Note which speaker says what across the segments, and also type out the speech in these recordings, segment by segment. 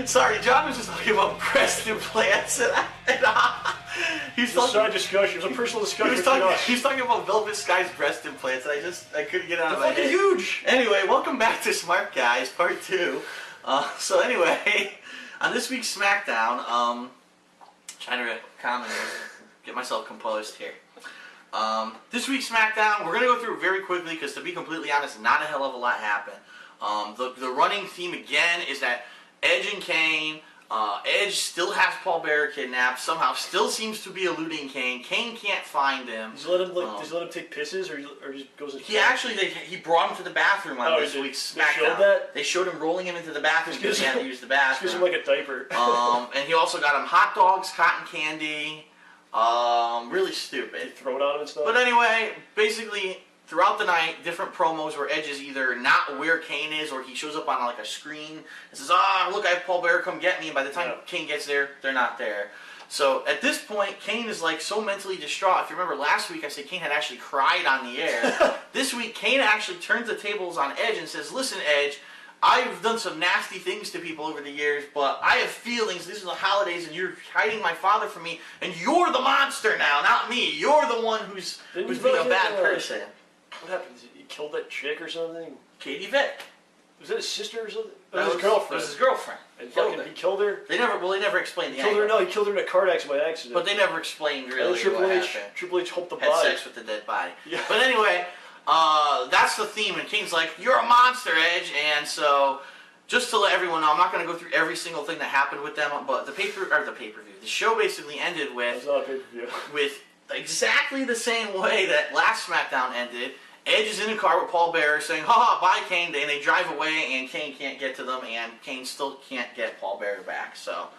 Speaker 1: Sorry, John was just talking about breast implants, and he's talking.
Speaker 2: Side discussion. It was a personal discussion.
Speaker 1: He's talking about Velvet Sky's breast implants, and I couldn't get out of my head.
Speaker 2: They're fucking huge.
Speaker 1: Anyway, welcome back to Smark Guys, Part 2. So anyway, on this week's SmackDown, trying to calm and get myself composed here. This week's SmackDown, we're gonna go through it very quickly because, to be completely honest, not a hell of a lot happened. The running theme again is that Edge and Kane. Edge still has Paul Bearer kidnapped. Somehow, still seems to be eluding Kane. Kane can't find him.
Speaker 2: Does he let him take pisses, or just goes?
Speaker 1: He brought him to the bathroom on this week's SmackDown.
Speaker 2: They showed that?
Speaker 1: They showed him rolling him into the bathroom because he had to use the bathroom.
Speaker 2: Gives him like a diaper.
Speaker 1: And he also got him hot dogs, cotton candy. Really stupid.
Speaker 2: Throw it on him and stuff.
Speaker 1: But anyway, basically, throughout the night, different promos where Edge is either not where Kane is, or he shows up on like a screen and says, look, I have Paul Bearer, come get me. And by the time Kane gets there, they're not there. So at this point, Kane is like so mentally distraught. If you remember last week, I said Kane had actually cried on the air. This week, Kane actually turns the tables on Edge and says, listen, Edge, I've done some nasty things to people over the years, but I have feelings. These are the holidays, and you're hiding my father from me, and you're the monster now, not me. You're the one who's being a bad person.
Speaker 2: What happened? He killed that chick or something?
Speaker 1: Katie Vick.
Speaker 2: Was that his sister or something?
Speaker 1: That was his girlfriend. It was his girlfriend.
Speaker 2: And he killed her?
Speaker 1: They never explained the
Speaker 2: angle. No, he killed her in a car accident by accident.
Speaker 1: But they never explained really what happened.
Speaker 2: Triple H humped the body.
Speaker 1: Had sex with the dead body.
Speaker 2: Yeah.
Speaker 1: But anyway, that's the theme, and Kane's like, you're a monster, Edge, and so... Just to let everyone know, I'm not going to go through every single thing that happened with them, but the show basically ended with exactly the same way that last SmackDown ended. Edge is in a car with Paul Bearer saying, "Ha, bye, Kane," and they drive away, and Kane can't get to them, and Kane still can't get Paul Bearer back. So,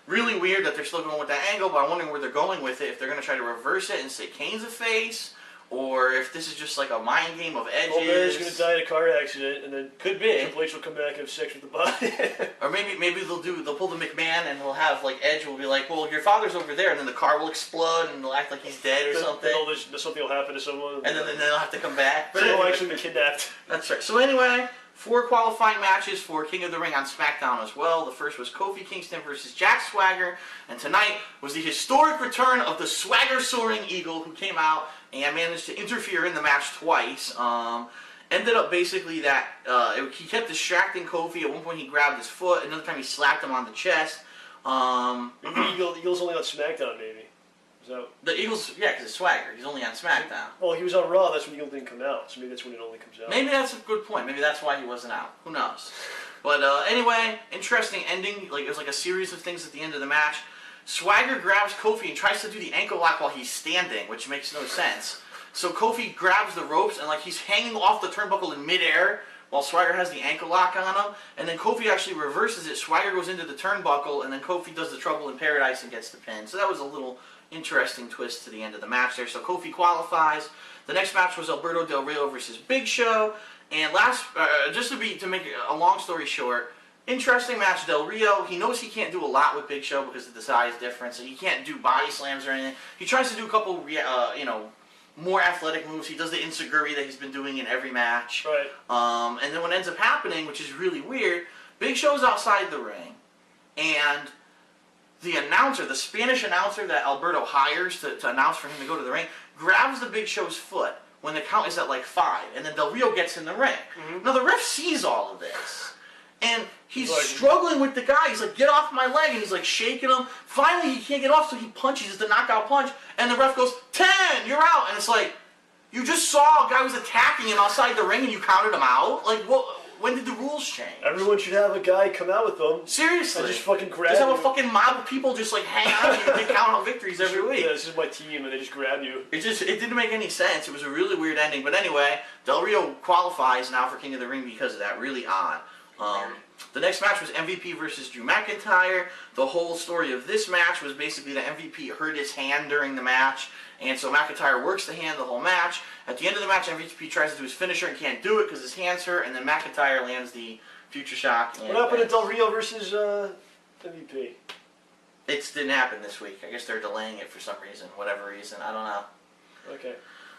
Speaker 1: really weird that they're still going with that angle, but I'm wondering where they're going with it. If they're going to try to reverse it and say Kane's a face, or if this is just like a mind game of Edge's.
Speaker 2: Paul Bearer's going to die in a car accident, and then
Speaker 1: could be
Speaker 2: Triple H will come back and have sex with the body.
Speaker 1: Or maybe they'll pull the McMahon, and we'll have like Edge will be like, well, your father's over there, and then the car will explode and they'll act like he's dead or something.
Speaker 2: Something will happen to someone,
Speaker 1: and then they'll have to come back.
Speaker 2: But they'll actually be kidnapped.
Speaker 1: That's right. So anyway, 4 qualifying matches for King of the Ring on SmackDown as well. The first was Kofi Kingston versus Jack Swagger, and tonight was the historic return of the Swagger Soaring Eagle, who came out and managed to interfere in the match twice. Ended up basically that he kept distracting Kofi. At one point he grabbed his foot. Another time he slapped him on the chest.
Speaker 2: The Eagle's only on SmackDown, maybe.
Speaker 1: The Eagles, yeah, because it's Swagger. He's only on SmackDown.
Speaker 2: Well, he was on Raw. That's when the Eagle didn't come out. So maybe that's when it only comes out.
Speaker 1: Maybe that's a good point. Maybe that's why he wasn't out. Who knows? But anyway, interesting ending. Like it was like a series of things at the end of the match. Swagger grabs Kofi and tries to do the ankle lock while he's standing, which makes no sense. So Kofi grabs the ropes and like he's hanging off the turnbuckle in midair while Swagger has the ankle lock on him. And then Kofi actually reverses it. Swagger goes into the turnbuckle and then Kofi does the Trouble in Paradise and gets the pin. So that was a little interesting twist to the end of the match there. So Kofi qualifies. The next match was Alberto Del Rio versus Big Show. And just to make a long story short, interesting match. Del Rio, he knows he can't do a lot with Big Show because of the size difference, so he can't do body slams or anything. He tries to do a couple, more athletic moves. He does the Inseguri that he's been doing in every match.
Speaker 2: Right.
Speaker 1: And then what ends up happening, which is really weird, Big Show's outside the ring, and the Spanish announcer that Alberto hires to announce for him to go to the ring, grabs the Big Show's foot when the count is at like 5, and then Del Rio gets in the ring. Mm-hmm. Now the ref sees all of this. And he's struggling with the guy. He's like, get off my leg. And he's like shaking him. Finally, he can't get off, so he punches. It's the knockout punch. And the ref goes, 10, you're out. And it's like, you just saw a guy was attacking him outside the ring and you counted him out? Like, when did the rules change?
Speaker 2: Everyone should have a guy come out with them.
Speaker 1: Seriously.
Speaker 2: And just fucking grab
Speaker 1: you. Just have a fucking mob of people just like hang out and you count out victories every week.
Speaker 2: Yeah, this is my team, and they just grab you.
Speaker 1: It didn't make any sense. It was a really weird ending. But anyway, Del Rio qualifies now for King of the Ring because of that. Really odd. The next match was MVP versus Drew McIntyre. The whole story of this match was basically that MVP hurt his hand during the match, and so McIntyre works the hand the whole match. At the end of the match, MVP tries to do his finisher and can't do it because his hand's hurt, and then McIntyre lands the Future Shock.
Speaker 2: What happened to Del Rio versus MVP?
Speaker 1: It didn't happen this week. I guess they're delaying it for some reason, whatever reason. I don't know.
Speaker 2: Okay.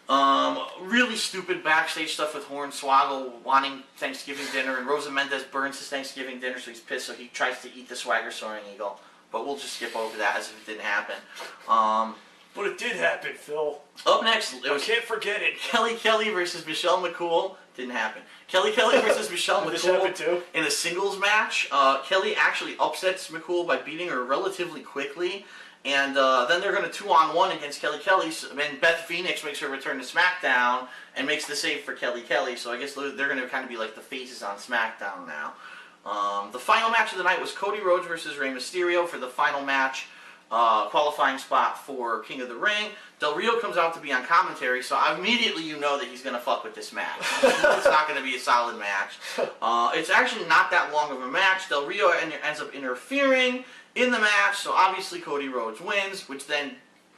Speaker 1: Really stupid backstage stuff with Hornswoggle wanting Thanksgiving dinner, and Rosa Mendez burns his Thanksgiving dinner, so he's pissed, so he tries to eat the Swagger Soaring Eagle. But we'll just skip over that as if it didn't happen.
Speaker 2: But it did happen, Phil.
Speaker 1: Up next, it was
Speaker 2: can't forget it.
Speaker 1: Kelly Kelly versus Michelle McCool. Didn't happen. Kelly Kelly versus Michelle
Speaker 2: Did this happen
Speaker 1: McCool
Speaker 2: too?
Speaker 1: in a singles match. Kelly actually upsets McCool by beating her relatively quickly. And then they're going to 2-on-1 against Kelly Kelly. And Beth Phoenix makes her return to SmackDown and makes the save for Kelly Kelly. So I guess they're going to kind of be like the faces on SmackDown now. The final match of the night was Cody Rhodes versus Rey Mysterio for the final match. Qualifying spot for King of the Ring. Del Rio comes out to be on commentary, so immediately you know that he's going to fuck with this match. It's not going to be a solid match. It's actually not that long of a match. Del Rio ends up interfering in the match, so obviously Cody Rhodes wins, which then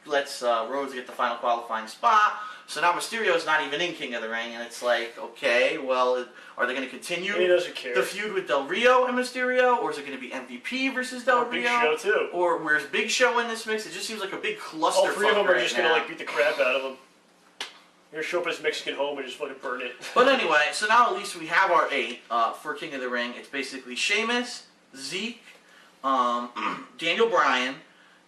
Speaker 1: lets Rhodes get the final qualifying spot. So now Mysterio's not even in King of the Ring, and it's like, okay, well, are they going to continue
Speaker 2: He doesn't care.
Speaker 1: the feud with Del Rio and Mysterio, or is it going to be MVP versus Del Rio?
Speaker 2: Big Show too.
Speaker 1: Or where's Big Show in this mix? It just seems like a big clusterfuck.
Speaker 2: All three of them are
Speaker 1: right
Speaker 2: just
Speaker 1: now.
Speaker 2: gonna like beat the crap out of him. You're gonna show up at his Mexican home and just fucking burn it.
Speaker 1: But anyway, so now at least we have our 8 for King of the Ring. It's basically Sheamus, Zeke, Daniel Bryan,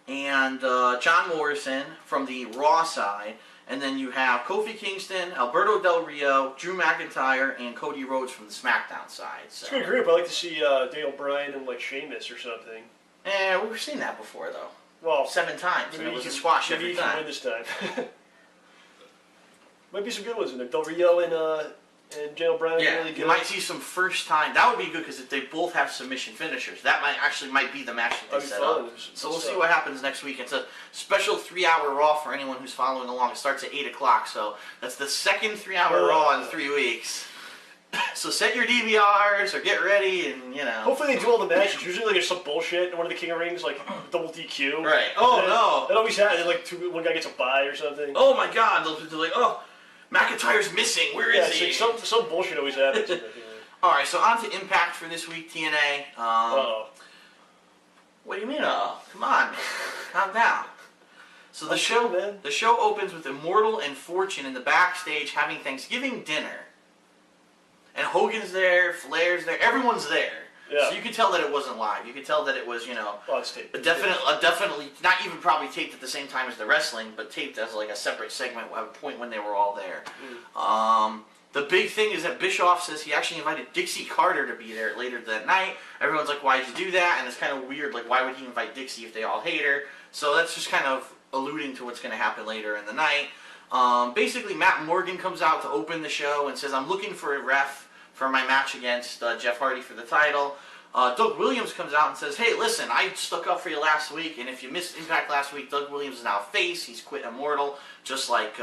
Speaker 1: and John Morrison from the Raw side. And then you have Kofi Kingston, Alberto Del Rio, Drew McIntyre, and Cody Rhodes from the SmackDown side. So.
Speaker 2: It's a good group. I like to see Daniel Bryan and like Sheamus or something.
Speaker 1: We've seen that before though.
Speaker 2: Well,
Speaker 1: 7 times, and
Speaker 2: maybe
Speaker 1: it was
Speaker 2: he
Speaker 1: a
Speaker 2: can-
Speaker 1: squash
Speaker 2: maybe
Speaker 1: every
Speaker 2: he can
Speaker 1: time.
Speaker 2: win this time. Might be some good ones in there. Del Rio and Daniel Bryan are
Speaker 1: Yeah,
Speaker 2: really good.
Speaker 1: you might see some first time. That would be good because if they both have submission finishers, that might be the match that they
Speaker 2: That'd be
Speaker 1: set
Speaker 2: fun.
Speaker 1: up.
Speaker 2: There's
Speaker 1: So we'll
Speaker 2: stuff.
Speaker 1: see what happens next week. It's a special 3-hour Raw for anyone who's following along. It starts at 8 o'clock, so that's the second 3-hour Raw in 3 weeks. So set your DVRs or get ready, and you know.
Speaker 2: Hopefully they do all the matches. Usually like, there's some bullshit in one of the King of Rings, like double DQ.
Speaker 1: Right. Oh
Speaker 2: And
Speaker 1: no.
Speaker 2: That always happens. Like one guy gets a bye or something.
Speaker 1: Oh my God. They're like, oh, McIntyre's missing. Where is
Speaker 2: it's
Speaker 1: he?
Speaker 2: like some bullshit always happens. in the King of Rings.
Speaker 1: All right. So on to Impact for this week, TNA.
Speaker 2: Uh-oh.
Speaker 1: What do you mean? Come on, calm down. So the show,
Speaker 2: man.
Speaker 1: the show opens with Immortal and Fortune in the backstage having Thanksgiving dinner, and Hogan's there, Flair's there, everyone's there.
Speaker 2: Yeah.
Speaker 1: So you can tell that it wasn't live. You can tell that it was,
Speaker 2: Oh, it's taped.
Speaker 1: definitely not even probably taped at the same time as the wrestling, but taped as like a separate segment at a point when they were all there. The big thing is that Bischoff says he actually invited Dixie Carter to be there later that night. Everyone's like, why'd you do that? And it's kind of weird, like, why would he invite Dixie if they all hate her? So that's just kind of alluding to what's going to happen later in the night. Basically, Matt Morgan comes out to open the show and says, I'm looking for a ref for my match against Jeff Hardy for the title. Doug Williams comes out and says, hey, listen, I stuck up for you last week, and if you missed Impact last week, Doug Williams is now face. He's quit Immortal, just like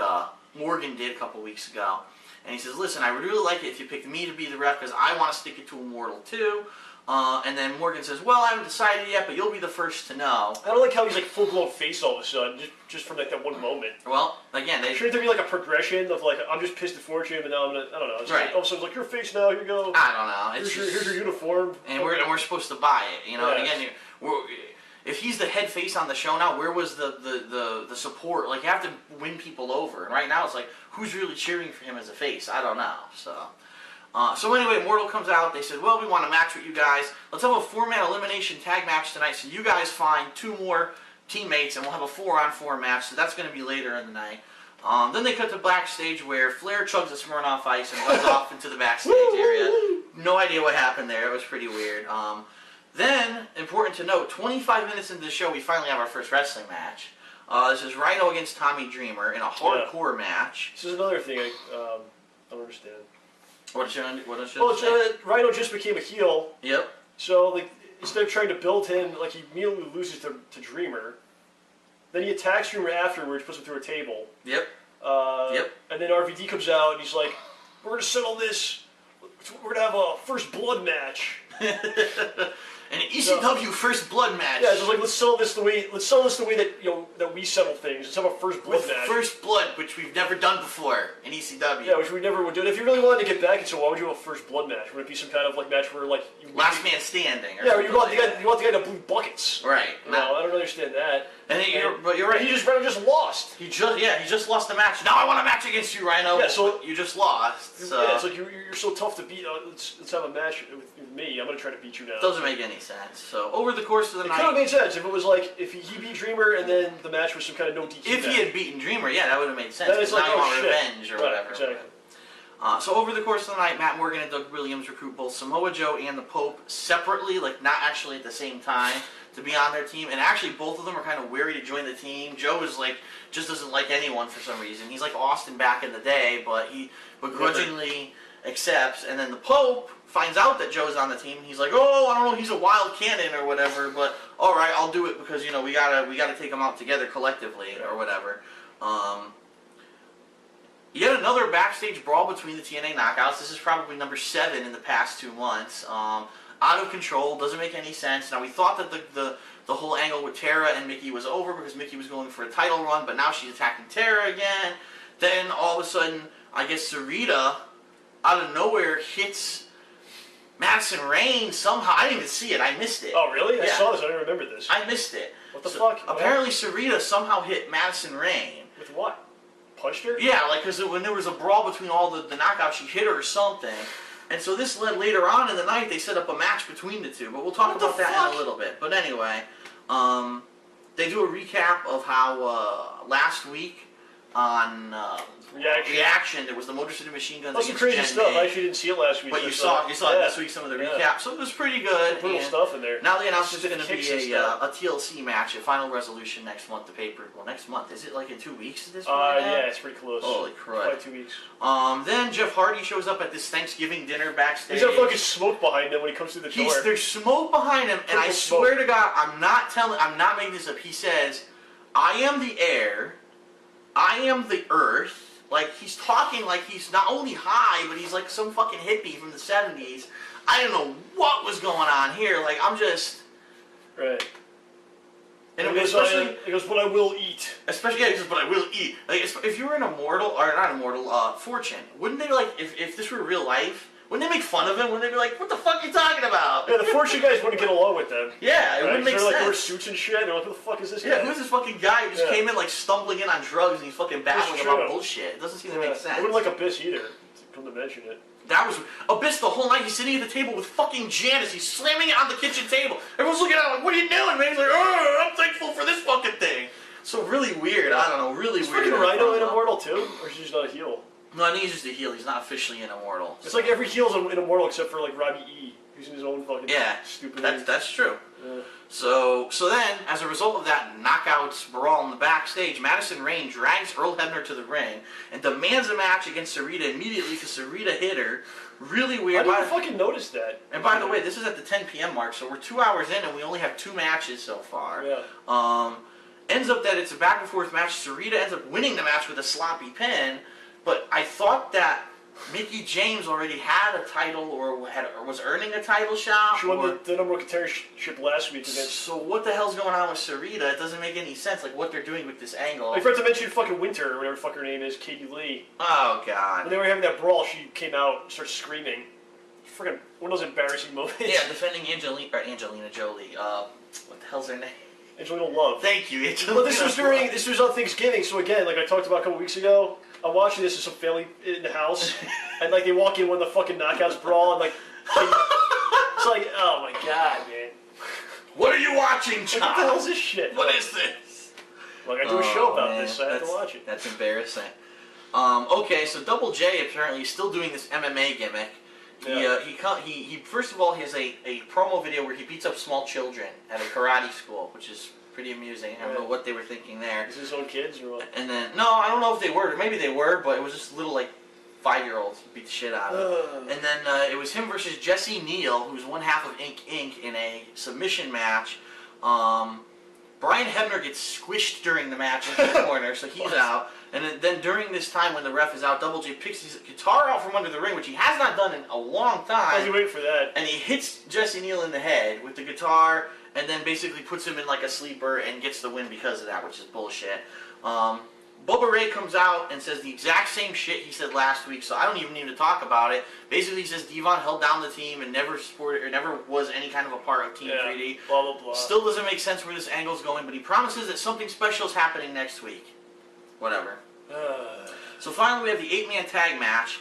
Speaker 1: Morgan did a couple weeks ago. And he says, listen, I would really like it if you picked me to be the ref because I want to stick it to Immortal too. And then Morgan says, well, I haven't decided yet, but you'll be the first to know.
Speaker 2: I don't like how he's like full-blown face all of a sudden, just from like that one moment.
Speaker 1: Well, again, they...
Speaker 2: Shouldn't there be like a progression of like, I'm just pissed at Fortune, but now I don't know. It's
Speaker 1: Right.
Speaker 2: like, all of a sudden, like, you're face now, here you go.
Speaker 1: I don't know. It's
Speaker 2: Here's your uniform.
Speaker 1: and we're supposed to buy it, you know.
Speaker 2: Yeah.
Speaker 1: And again, if he's the head face on the show now, where was the support? Like, you have to win people over. And right now, it's like, who's really cheering for him as a face? I don't know. So anyway, Immortal comes out. They said, well, we want to match with you guys. Let's have a 4-man elimination tag match tonight. So you guys find 2 more teammates, and we'll have a 4-on-4 match. So that's going to be later in the night. Then they cut to backstage where Flair chugs a Smirnoff Ice and runs off into the backstage area. No idea what happened there. It was pretty weird. Then, important to note, 25 minutes into the show, we finally have our first wrestling match. This is Rhino against Tommy Dreamer in a hardcore match.
Speaker 2: This is another thing I don't understand.
Speaker 1: What should I
Speaker 2: Well,
Speaker 1: say?
Speaker 2: Rhino just became a heel,
Speaker 1: Yep.
Speaker 2: so like instead of trying to build him, like he immediately loses to Dreamer. Then he attacks Dreamer afterwards, puts him through a table.
Speaker 1: Yep.
Speaker 2: And then RVD comes out and he's like, "We're gonna settle this. We're gonna have a first blood match."
Speaker 1: An ECW first blood match.
Speaker 2: Yeah, it's just like let's sell this the way that that we settle things. Let's have a first blood match.
Speaker 1: First blood, which we've never done before in ECW.
Speaker 2: Yeah, which we never would do. And if you really wanted to get back into it, why would you have a first blood match? Would it be some kind of like match where like
Speaker 1: last man standing? Or
Speaker 2: yeah, where you want
Speaker 1: like
Speaker 2: the guy to blue buckets.
Speaker 1: Right.
Speaker 2: No, I don't understand that.
Speaker 1: But you're right.
Speaker 2: He just lost.
Speaker 1: He just lost the match. Now I want a match against you, Rhino.
Speaker 2: Yeah, so
Speaker 1: you just lost. So
Speaker 2: yeah, it's like you're so tough to beat. Let's have a match with me. I'm gonna try to beat you now.
Speaker 1: Doesn't make any sense. So over the course of the night,
Speaker 2: it could have made sense if it was like if he beat Dreamer and then the match was some kind of no DQ.
Speaker 1: If he had beaten Dreamer, yeah, that would have made sense.
Speaker 2: Then it's like
Speaker 1: now you want
Speaker 2: shit.
Speaker 1: revenge or whatever.
Speaker 2: Exactly.
Speaker 1: So over the course of the night, Matt Morgan and Doug Williams recruit both Samoa Joe and the Pope separately, like not actually at the same time, to be on their team. And actually, both of them are kind of wary to join the team. Joe is like just doesn't like anyone for some reason. He's like Austin back in the day, but he begrudgingly accepts. And then the Pope finds out that Joe's on the team. And he's like, oh, I don't know, he's a wild cannon or whatever. But all right, I'll do it because we gotta take them out together collectively or whatever. Yet another backstage brawl between the TNA Knockouts. This is probably number 7 in the past 2 months. Out of control, doesn't make any sense. Now we thought that the whole angle with Tara and Mickey was over because Mickey was going for a title run, but now she's attacking Tara again. Then all of a sudden, I guess Sarita, out of nowhere, hits Madison Rayne somehow. I didn't even see it. I missed it.
Speaker 2: Oh really?
Speaker 1: Yeah.
Speaker 2: I saw this. I didn't remember this.
Speaker 1: I missed it.
Speaker 2: What the fuck?
Speaker 1: Apparently Sarita somehow hit Madison Rayne.
Speaker 2: With what? Punched her?
Speaker 1: Yeah, like because when there was a brawl between all the knockouts, she hit her or something. And so this led later on in the night, they set up a match between the two. But we'll talk about that in a little bit. But anyway, they do a recap of how last week on Reaction, there was the Motor City Machine Guns.
Speaker 2: That's some crazy stuff. I actually didn't see it last week.
Speaker 1: But you saw this week some of the recap, so it was pretty good.
Speaker 2: Some brutal stuff in there.
Speaker 1: Now they announced there's going to be a TLC match, a Final Resolution next month, the paper. Well, next month. Is it like in 2 weeks at this point?
Speaker 2: Yeah, it's pretty close.
Speaker 1: Holy crap.
Speaker 2: Probably 2 weeks.
Speaker 1: Then Jeff Hardy shows up at this Thanksgiving dinner backstage.
Speaker 2: He's got fucking smoke behind him when he comes through the door.
Speaker 1: There's smoke behind him, and I swear to God, I'm not making this up. He says, I am the air, I am the earth. Like, he's talking like he's not only high, but he's like some fucking hippie from the 70s. I don't know what was going on here. Like, I'm just...
Speaker 2: Right.
Speaker 1: And
Speaker 2: especially... He goes, but I will eat.
Speaker 1: Especially, yeah, he says, but I will eat. Like, if you were an Immortal, or not Immortal, Fortune, wouldn't they, like, if this were real life... Wouldn't they make fun of him? Wouldn't they be like, what the fuck are you talking about?
Speaker 2: Yeah, the Fortune guys wouldn't get along with them.
Speaker 1: Yeah, it wouldn't make sense.
Speaker 2: They're like, wear suits and shit. They're like, who the fuck is this guy?
Speaker 1: Yeah, who's this fucking guy who just came in like stumbling in on drugs and he's fucking babbling about bullshit? It doesn't seem to make sense.
Speaker 2: I wouldn't like Abyss either, come to mention it.
Speaker 1: That was Abyss the whole night. He's sitting at the table with fucking Janice. He's slamming it on the kitchen table. Everyone's looking at him like, what are you doing, man? He's like, oh, I'm thankful for this fucking thing. So really weird. I don't know, really weird.
Speaker 2: Is fucking Rhino an Immortal too? Or is he just not a heel?
Speaker 1: No, I think he's just a heel. He's not officially an Immortal.
Speaker 2: It's like every heel's an Immortal except for like Robbie E. Who's in his own fucking stupid...
Speaker 1: That's true.
Speaker 2: Yeah.
Speaker 1: So then, as a result of that knockouts brawl in the backstage, Madison Rayne drags Earl Hebner to the ring and demands a match against Sarita immediately because Sarita hit her. Really weird.
Speaker 2: I didn't fucking notice that.
Speaker 1: And by the way, this is at the 10 p.m. mark, so we're 2 hours in and we only have 2 matches so far.
Speaker 2: Yeah.
Speaker 1: Ends up that it's a back and forth match. Sarita ends up winning the match with a sloppy pin, but I thought that Mickie James already had a title or was earning a title shot.
Speaker 2: She won the number 1 contendership last week against...
Speaker 1: So what the hell's going on with Sarita? It doesn't make any sense, like what they're doing with this angle.
Speaker 2: I forgot to mention fucking Winter, or whatever the fuck her name is, Katie Lee.
Speaker 1: Oh, God.
Speaker 2: When they were having that brawl, she came out and started screaming. Freaking one of those embarrassing moments.
Speaker 1: Yeah, defending Angelina Jolie. What the hell's her name?
Speaker 2: Angelina Love.
Speaker 1: Thank you, Angelina.
Speaker 2: Well, this was on Thanksgiving, so again, like I talked about a couple weeks ago, I'm watching this with some family in the house, and like they walk in when the fucking knockouts brawl, and like, it's like, oh my God, man.
Speaker 1: What are you watching, John?
Speaker 2: What the hell's this shit?
Speaker 1: What is this?
Speaker 2: Like I do a show about this, so I have to watch it.
Speaker 1: That's embarrassing. Okay, so Double J apparently is still doing this MMA gimmick. He first of all has a promo video where he beats up small children at a karate school, which is pretty amusing. I don't know what they were thinking there.
Speaker 2: Is his own kids or what?
Speaker 1: And then no, I don't know if they were. Maybe they were, but it was just little like 5-year-olds. He beat the shit out of. And then it was him versus Jesse Neal, who's one half of Inc. in a submission match. Brian Hebner gets squished during the match in the corner, so he's out. And then during this time when the ref is out, Double J picks his guitar out from under the ring, which he has not done in a long time.
Speaker 2: I was waiting for that.
Speaker 1: And he hits Jesse Neal in the head with the guitar, and then basically puts him in like a sleeper and gets the win because of that, which is bullshit. Bubba Ray comes out and says the exact same shit he said last week, so I don't even need to talk about it. Basically, he says Devon held down the team and never was any kind of a part of Team 3D.
Speaker 2: Blah blah blah.
Speaker 1: Still doesn't make sense where this angle's going, but he promises that something special is happening next week. Whatever. So finally, we have the 8-man tag match.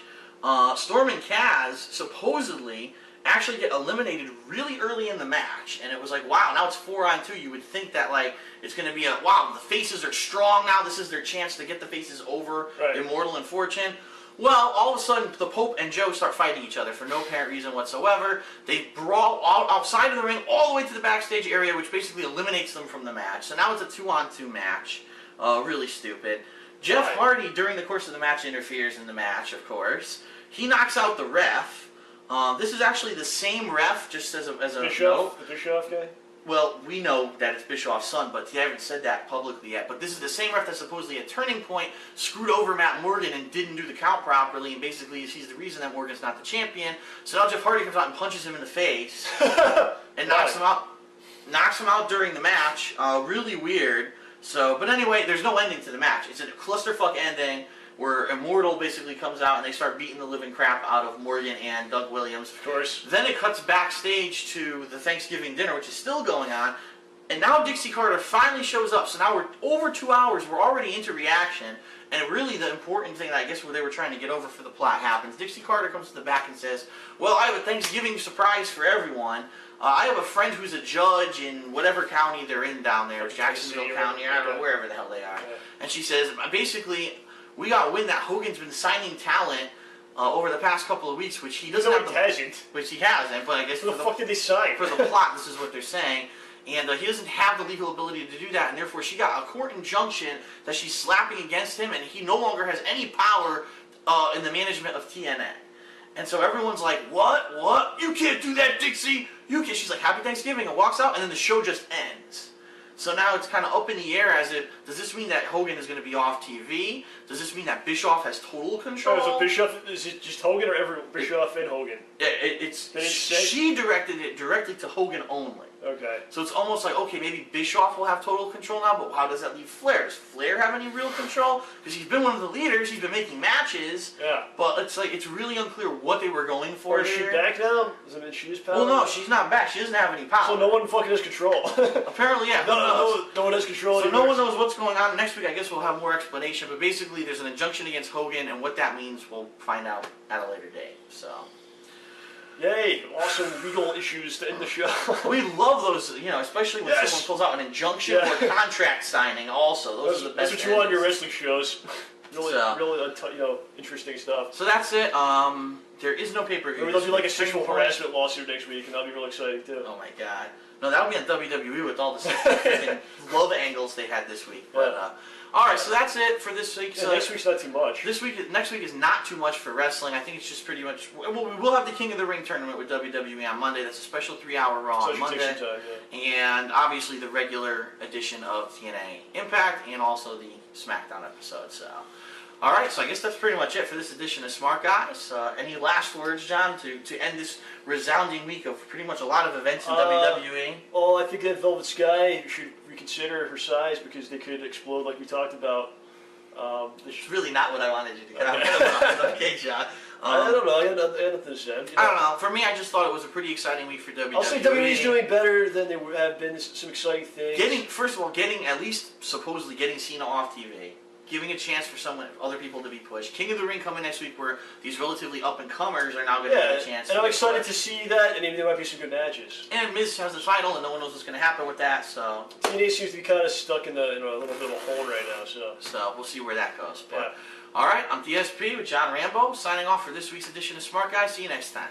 Speaker 1: Storm and Kaz supposedly actually get eliminated really early in the match, and it was like, wow, now it's 4-on-2. You would think that like it's going to be wow, the faces are strong now. This is their chance to get the faces over Immortal and Fortune. Well, all of a sudden, the Pope and Joe start fighting each other for no apparent reason whatsoever. They brawl outside of the ring all the way to the backstage area, which basically eliminates them from the match. So now it's a 2-on-2 match. Really stupid. Jeff Hardy, during the course of the match, interferes in the match, of course. He knocks out the ref. This is actually the same ref, just as a
Speaker 2: Bischoff,
Speaker 1: note.
Speaker 2: the Bischoff guy?
Speaker 1: Well, we know that it's Bischoff's son, but he hasn't said that publicly yet. But this is the same ref that supposedly at Turning Point screwed over Matt Morgan and didn't do the count properly, and basically he's the reason that Morgan's not the champion. So now Jeff Hardy comes out and punches him in the face and knocks him out. Knocks him out during the match. Really weird. So, but anyway, there's no ending to the match. It's a clusterfuck ending where Immortal basically comes out and they start beating the living crap out of Morgan and Doug Williams.
Speaker 2: Of course.
Speaker 1: Then it cuts backstage to the Thanksgiving dinner, which is still going on. And now Dixie Carter finally shows up. So now we're over 2 hours. We're already into reaction. And really the important thing that I guess where they were trying to get over for the plot happens. Dixie Carter comes to the back and says, well, I have a Thanksgiving surprise for everyone. I have a friend who's a judge in whatever county they're in down there, Jacksonville County, I don't know, wherever the hell they are.
Speaker 2: Yeah.
Speaker 1: And she says, basically, we got wind that Hogan's been signing talent over the past couple of weeks, which he doesn't have. Which he hasn't, but I guess
Speaker 2: what the fuck did they sign?
Speaker 1: For the plot, this is what they're saying. And he doesn't have the legal ability to do that, and therefore she got a court injunction that she's slapping against him, and he no longer has any power in the management of TNA. And so everyone's like, what? What? You can't do that, Dixie! You can't. She's like, Happy Thanksgiving, and walks out, and then the show just ends. So now it's kind of up in the air as if, does this mean that Hogan is going to be off TV? Does this mean that Bischoff has total control?
Speaker 2: So Bischoff, is it just Hogan or everyone? Bischoff and Hogan?
Speaker 1: She directed it directly to Hogan only.
Speaker 2: Okay.
Speaker 1: So it's almost like, okay, maybe Bischoff will have total control now, but how does that leave Flair? Does Flair have any real control? Because he's been one of the leaders, he's been making matches.
Speaker 2: Yeah.
Speaker 1: But it's like, it's really unclear what they were going for.
Speaker 2: Or is she back now? Does it mean she's power?
Speaker 1: Well, no, she's not back. She doesn't have any power.
Speaker 2: So no one fucking has control.
Speaker 1: Apparently, yeah.
Speaker 2: No one has control.
Speaker 1: So no one knows what's going on. Next week, I guess we'll have more explanation. But basically, there's an injunction against Hogan, and what that means, we'll find out at a later date. So.
Speaker 2: Yay! Awesome legal issues to end the show.
Speaker 1: We love those, especially when someone pulls out an injunction or a contract signing. Also, those are the best.
Speaker 2: That's what you want on your wrestling shows. Really, interesting stuff.
Speaker 1: So that's it. There is no pay-per-view.
Speaker 2: Maybe they'll do like a sexual harassment lawsuit next week, and that'll be real exciting too.
Speaker 1: Oh my god! No, that'll be on WWE with all the freaking love angles they had this week. But all right, so that's it for this week. So
Speaker 2: next week's not too much.
Speaker 1: Next week is not too much for wrestling. I think it's just pretty much. Well, we will have the King of the Ring tournament with WWE on Monday. That's a special 3-hour Raw on Monday,
Speaker 2: take some time,
Speaker 1: and obviously the regular edition of TNA Impact and also the SmackDown episode. So, all right, so I guess that's pretty much it for this edition of Smart Guys. Any last words, John, to end this resounding week of pretty much a lot of events in WWE?
Speaker 2: Well, I think that Velvet Sky should reconsider her size because they could explode like we talked about.
Speaker 1: It's really not what I wanted you to get out of. Okay, John.
Speaker 2: I don't know. I had nothing to say.
Speaker 1: I don't know. For me, I just thought it was a pretty exciting week for WWE.
Speaker 2: I'll say WWE's doing better than they have been. Some exciting things.
Speaker 1: First of all, at least supposedly getting Cena off TV. Giving a chance for other people to be pushed. King of the Ring coming next week where these relatively up-and-comers are now going to get a chance.
Speaker 2: And I'm excited to see that, and maybe there might be some good matches.
Speaker 1: And Miz has the title, and no one knows what's going to happen with that, so.
Speaker 2: TNA seems to be kind of stuck in a little bit of a hole right now, so.
Speaker 1: So, we'll see where that goes. But, all right, I'm DSP with John Rambo, signing off for this week's edition of Smart Guys. See you next time.